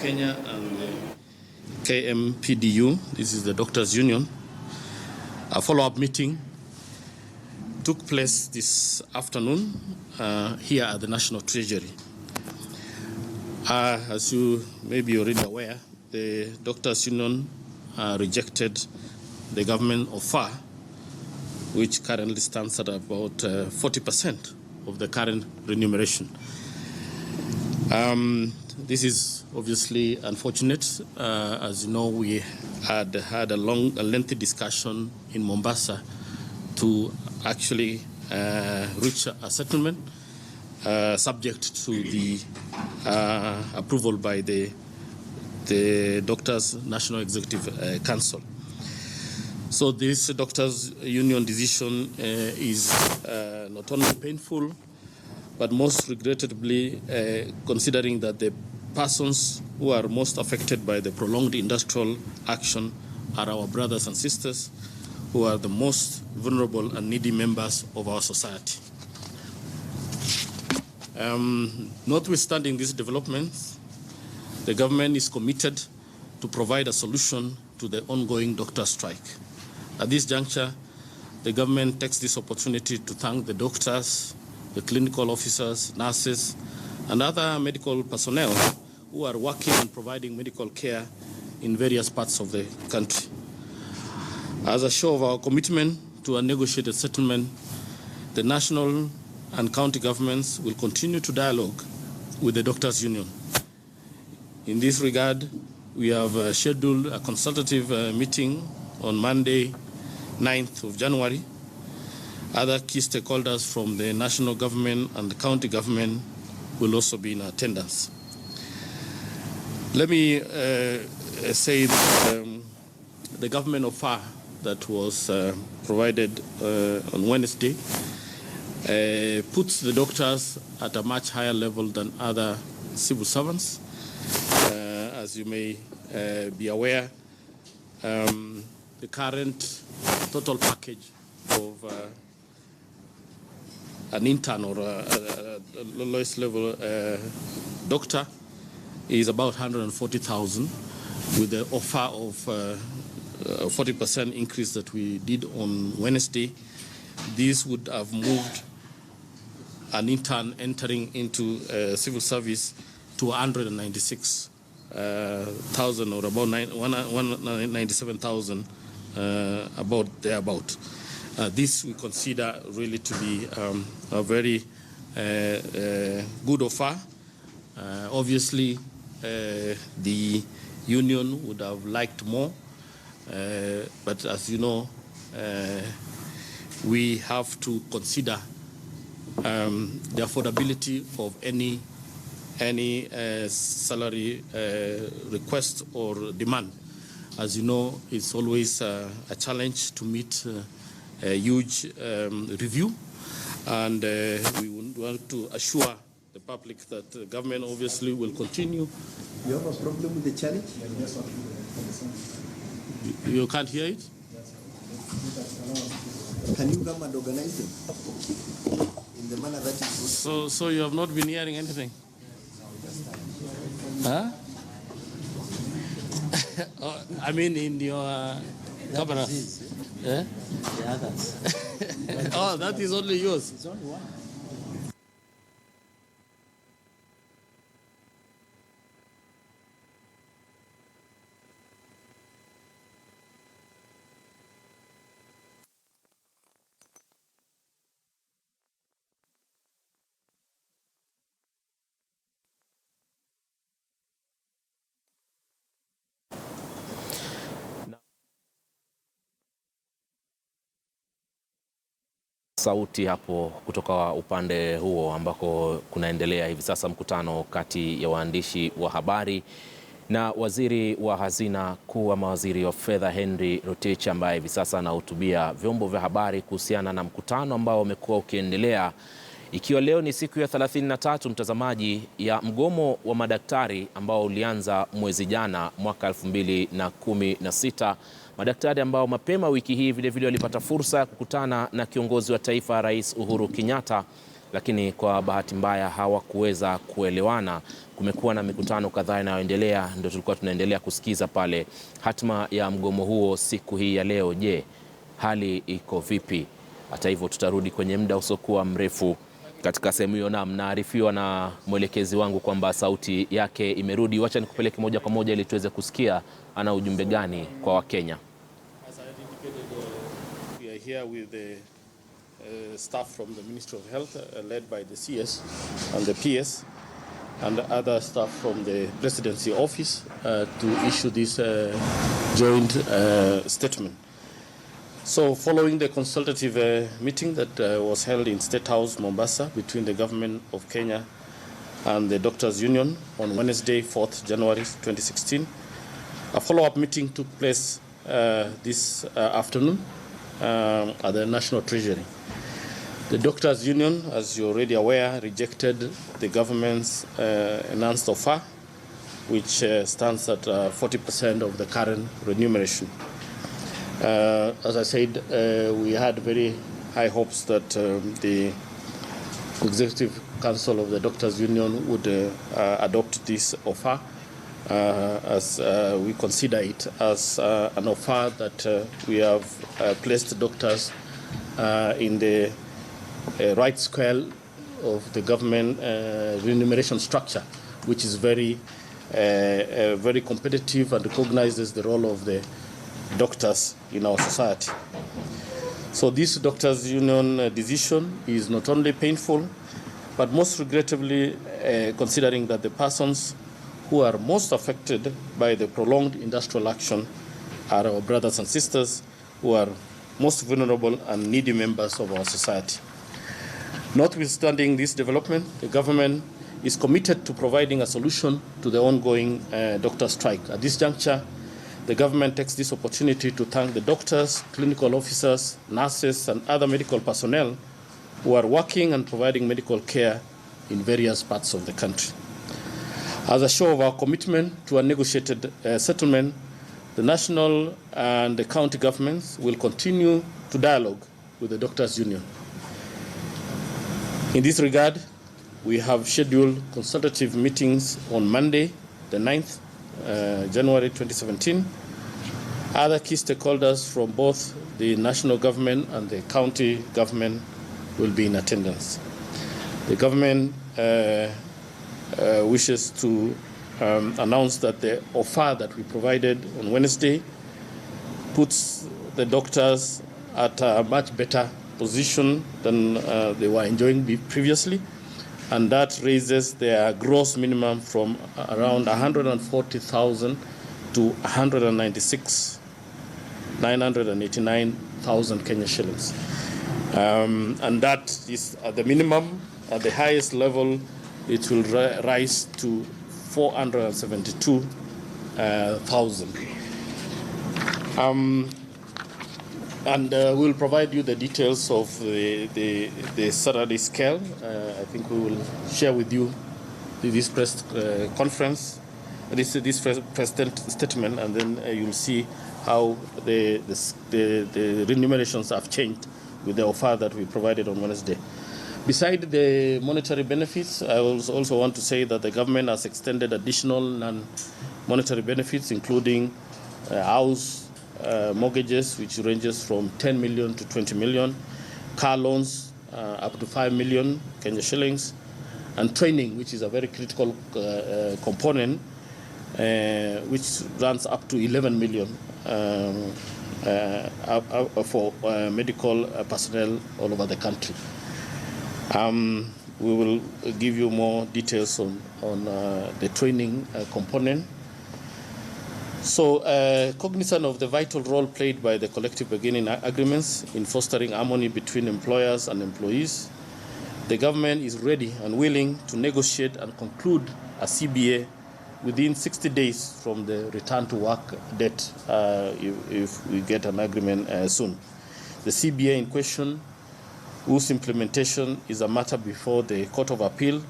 Kenya and KMPDU, this is the Doctors Union. A follow-up meeting took place this afternoon here at the National Treasury. As you may be already aware, the Doctors Union rejected the government offer, which currently stands at about 40% of the current remuneration. This is obviously unfortunate. As you know, we had a lengthy discussion in Mombasa to actually reach a settlement subject to the approval by the Doctors National Executive Council. So this Doctors Union decision is not only painful, but most regrettably, considering that the persons who are most affected by the prolonged industrial action are our brothers and sisters, who are the most vulnerable and needy members of our society. Notwithstanding these developments, the government is committed to provide a solution to the ongoing doctor strike. At this juncture, the government takes this opportunity to thank the doctors, the clinical officers, nurses, and other medical personnel who are working and providing medical care in various parts of the country. As a show of our commitment to a negotiated settlement, the national and county governments will continue to dialogue with the Doctors Union. In this regard, we have scheduled a consultative meeting on Monday, 9th of January. Other key stakeholders from the national government and the county government will also be in attendance. Let me say that the government offer that was provided on Wednesday puts the doctors at a much higher level than other civil servants. As you may be aware, the current total package of an intern or a lowest level doctor is about 140,000, with the offer of 40% increase that we did on Wednesday. This would have moved an intern entering into civil service to 196,000 or about 197,000, about thereabout. This we consider really to be a very good offer. Obviously, the union would have liked more, but as you know, we have to consider the affordability of any salary request or demand. As you know, it's always a challenge to meet a huge review, and we would want to assure the public that the government obviously will continue. You have a problem with the challenge? You can't hear it? Can you come and organize them in the manner that is good? So you have not been hearing anything? Huh? I mean in your cameras. Yeah? The others. Oh, that is only yours. It's only one. Sauti hapo kutoka upande huo ambako kunaendelea hivi sasa mkutano kati ya waandishi wa habari na waziri wa hazina kuu ama waziri wa fedha Henry Rotich, ambaye hivi sasa anahutubia vyombo vya habari kuhusiana na mkutano ambao umekuwa ukiendelea, ikiwa leo ni siku ya 33 mtazamaji, ya mgomo wa madaktari ambao ulianza mwezi jana mwaka 2016. Madaktari ambao mapema wiki hii vile walipata fursa ya kukutana na kiongozi wa taifa Rais Uhuru Kenyatta lakini kwa bahati mbaya hawakuweza kuelewana. Kumekuwa na mikutano kadhaa inayoendelea, ndio tulikuwa tunaendelea kusikiza pale hatima ya mgomo huo siku hii ya leo. Je, hali iko vipi? Hata hivyo tutarudi kwenye muda usiokuwa mrefu katika sehemu hiyo. Na mnaarifiwa na mwelekezi wangu kwamba sauti yake imerudi. Wacha nikupeleke moja kwa moja ili tuweze kusikia ana ujumbe gani kwa Wakenya. As I indicated, we are here with the staff from the Ministry of Health, led by the CS and the PS, and other staff from the Presidency Office to issue this joint statement. So following the consultative meeting that was held in State House, Mombasa, between the Government of Kenya and the Doctors Union on Wednesday, 4th January 2016, a follow-up meeting took place this afternoon at the National Treasury. The Doctors Union, as you're already aware, rejected the government's enhanced offer, which stands at 40% of the current remuneration. As I said, we had very high hopes that the Executive Council of the Doctors Union would adopt this offer, as we consider it as an offer that we have placed doctors in the right scale of the government remuneration structure, which is very competitive and recognizes the role of the doctors in our society. So this Doctors Union decision is not only painful, but most regrettably, considering that the persons who are most affected by the prolonged industrial action are our brothers and sisters who are most vulnerable and needy members of our society. Notwithstanding this development, the government is committed to providing a solution to the ongoing doctor strike. At this juncture, the government takes this opportunity to thank the doctors, clinical officers, nurses, and other medical personnel who are working and providing medical care in various parts of the country. As a show of our commitment to a negotiated settlement, the national and the county governments will continue to dialogue with the Doctors Union. In this regard, we have scheduled consultative meetings on Monday, the 9th January 2017. Other key stakeholders from both the national government and the county government will be in attendance. The government wishes to announce that the offer that we provided on Wednesday puts the doctors at a much better position than they were enjoying previously, and that raises their gross minimum from around 140,000 to 989,000 Kenya shillings. And that is at the minimum. At the highest level, it will rise to 472,000. And we'll provide you the details of the salary scale. I think we will share with you this press conference, this press statement, and then you'll see how the remunerations have changed with the offer that we provided on Wednesday. Beside the monetary benefits, I also want to say that the government has extended additional non-monetary benefits, including house mortgages, which ranges from 10 million to 20 million, car loans up to 5 million Kenya shillings, and training, which is a very critical component, which runs up to 11 million for medical personnel all over the country. We will give you more details on the training component. So, cognizant of the vital role played by the collective bargaining agreements in fostering harmony between employers and employees, the government is ready and willing to negotiate and conclude a CBA within 60 days from the return to work date, if we get an agreement soon. The CBA in question, whose implementation is a matter before the Court of Appeal,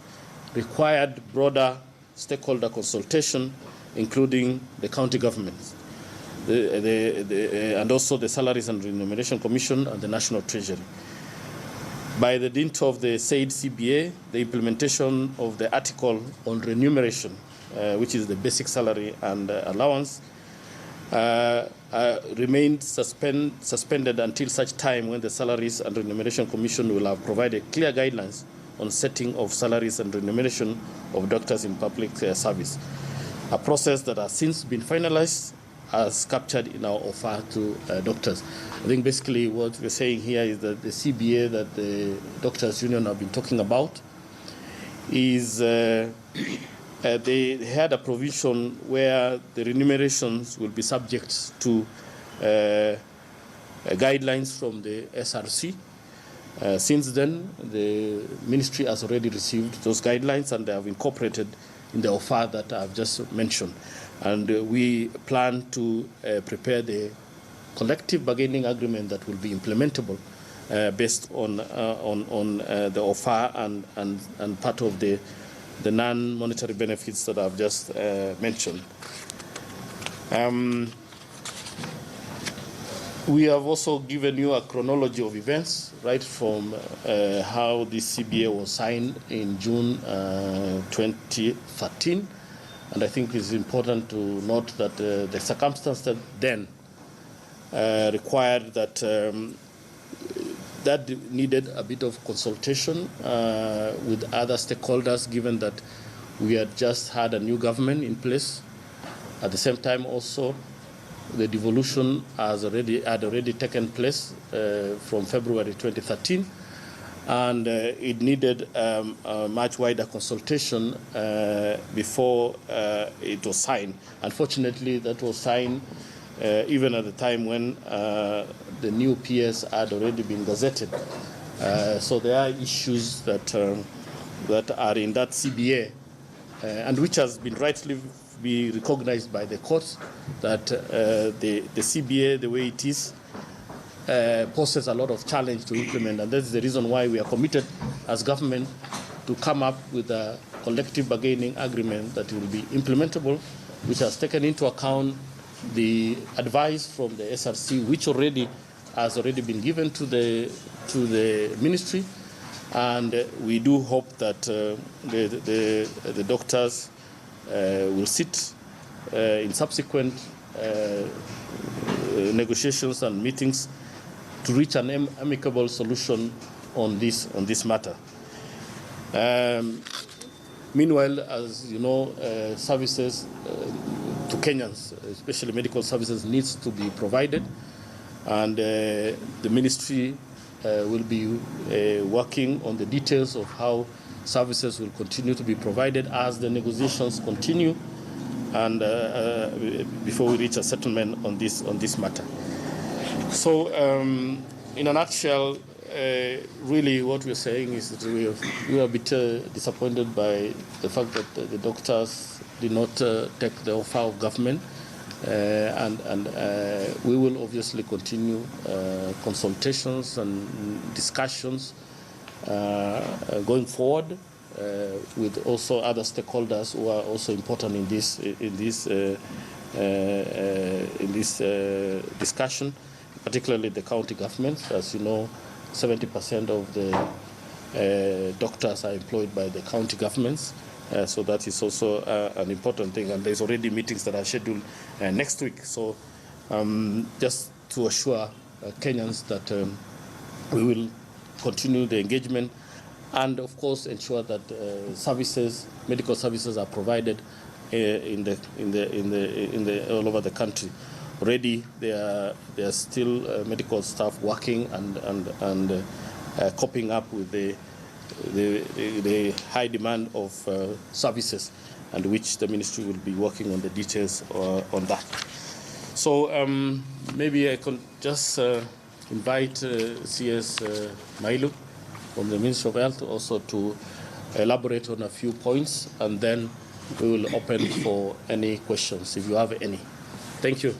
required broader stakeholder consultation, including the county governments, and also the Salaries and Remuneration Commission and the National Treasury. by the dint of the said CBA, the implementation of the article on remuneration, which is the basic salary and allowance, remained suspended until such time when the Salaries and Remuneration Commission will have provided clear guidelines on setting of salaries and remuneration of doctors in public service, a process that has since been finalized as captured in our offer to doctors. I think basically what we're saying here is that the CBA that the Doctors Union have been talking about is they had a provision where the remunerations will be subject to guidelines from the SRC. Since then, the ministry has already received those guidelines and they have incorporated in the offer that I've just mentioned. And we plan to prepare the collective bargaining agreement that will be implementable based on the offer and part of the non-monetary benefits that I've just mentioned. We have also given you a chronology of events, right from how the CBA was signed in June 2013. And I think it's important to note that the circumstances then required that that needed a bit of consultation with other stakeholders, given that we had just had a new government in place. At the same time, also, the devolution had already taken place from February 2013, and it needed a much wider consultation before it was signed. Unfortunately, that was signed even at the time when the new PS had already been gazetted. So there are issues that are in that CBA, and which has been rightly be recognized by the courts, that the CBA, the way it is, poses a lot of challenge to implement, and that's the reason why we are committed as government to come up with a collective bargaining agreement that will be implementable, which has taken into account the advice from the SRC, which has already been given to the ministry, and we do hope that the doctors will sit in subsequent negotiations and meetings to reach an amicable solution on this matter. Meanwhile, as you know, services to Kenyans, especially medical services, needs to be provided, and the ministry will be working on the details of how services will continue to be provided as the negotiations continue, and before we reach a settlement on this matter. So, in a nutshell, really what we're saying is that we are a bit disappointed by the fact that the doctors did not take the offer of government, and we will obviously continue consultations and discussions going forward with also other stakeholders who are also important in this discussion, particularly the county governments. As you know, 70% of the doctors are employed by the county governments, so that is also an important thing. And there's already meetings that are scheduled next week. So just to assure Kenyans that we will continue the engagement, and of course ensure that medical services are provided all over the country. Already there are still medical staff working and coping up with the high demand of services, and which the ministry will be working on the details on that. So maybe I could just invite CS Mbiu from the Ministry of Health also to elaborate on a few points, and then we will open for any questions if you have any. Thank you.